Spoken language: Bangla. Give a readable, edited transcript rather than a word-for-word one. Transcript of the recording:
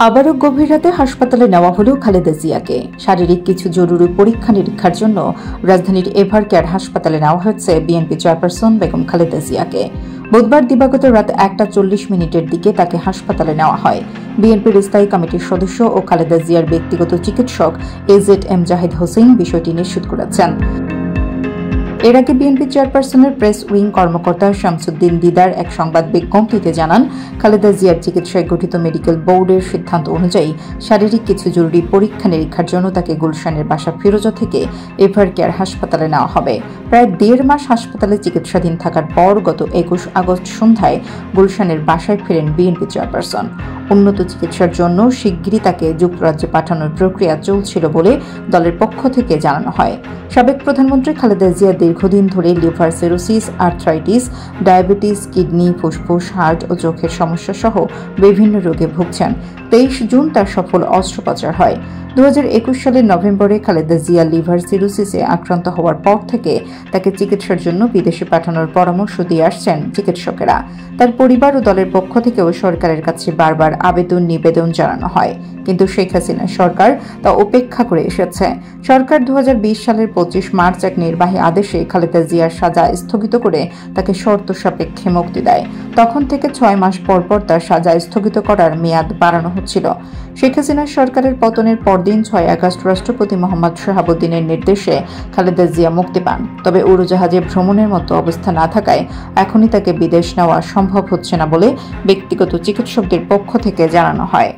আবারও গভীর রাতে হাসপাতালে নেওয়া হলো খালেদা জিয়াকে। শারীরিক কিছু জরুরি পরীক্ষা নিরীক্ষার জন্য রাজধানীর এভারকেয়ার হাসপাতালে নেওয়া হয়েছে বিএনপি চেয়ারপারসন বেগম খালেদা জিয়াকে। বুধবার দিবাগত রাত 1:40 দিকে তাকে হাসপাতালে নেওয়া হয়। বিএনপির স্থায়ী কমিটির সদস্য ও খালেদা জিয়ার ব্যক্তিগত চিকিৎসক এজেড-এম জাহিদ হোসেন বিষয়টি নিশ্চিত করেছেন। এর আগে বিএনপি চেয়ারপারসনের প্রেস উইং কর্মকর্তা শামসুদ্দিন দিদার এক সংবাদ বিজ্ঞপ্তিতে জানান, খালেদা জিয়ার চিকিৎসায় গঠিত মেডিকেল বোর্ডের সিদ্ধান্ত অনুযায়ী শারীরিক কিছু জরুরি পরীক্ষা নিরীক্ষার জন্য তাকে গুলশানের বাসা ফিরোজা থেকে এভারকেয়ার হাসপাতালে নেওয়া হবে। প্রায় 1.5 মাস হাসপাতালে চিকিৎসাধীন থাকার পর গত 21 আগস্ট সন্ধ্যায় গুলশানের বাসায় ফেরেন বিএনপি চেয়ারপারসন। উন্নত চিকিৎসার জন্য শিগগিরই তাকে যুক্তরাজ্যে পাঠানোর প্রক্রিয়া চলছিল বলে দলের পক্ষ থেকে জানানো হয়। সাবেক প্রধানমন্ত্রী খালেদা জিয়া দীর্ঘদিন ধরে liver cirrhosis, arthritis, diabetes, kidney, ফুসফুস, হার্ট ও চোখের সমস্যা সহ বিভিন্ন রোগে ভুগছেন। 23 জুন তার সফল অস্ত্রোপচার হয়। 2021 সালের নভেম্বরে খালেদা জিয়া লিভার সিরোসিসে আক্রান্ত হওয়ার পর থেকে তাকে চিকিৎসার জন্য বিদেশে পাঠানোর পরামর্শ দিয়ে আসছেন চিকিৎসকেরা। তার পরিবার ও দলের পক্ষ থেকেও সরকারের কাছে বারবার নিবেদন জানানো হয়, কিন্তু শেখ হাসিনা সরকার তা উপেক্ষা করে এসেছে। সরকার 2020 সালের 25 মার্চ এক নির্বাহী আদেশে খালেদা জিয়ার সাজা স্থগিত করে তাকে শর্ত সাপেক্ষে মুক্তি দেয়। তখন থেকে 6 মাস পর পর তার সাজা স্থগিত করার মেয়াদ বাড়ানো হচ্ছিল। শেখ হাসিনা সরকারের পতনের পরদিন 6 আগস্ট রাষ্ট্রপতি মোহাম্মদ শাহাবুদ্দিনের নির্দেশে খালেদা জিয়া মুক্তি পান। তবে উড়োজাহাজে ভ্রমণের মতো অবস্থা না থাকায় এখনই তাকে বিদেশ নেওয়া সম্ভব হচ্ছে না বলে ব্যক্তিগত চিকিৎসকদের পক্ষ থেকে জানানো হয়।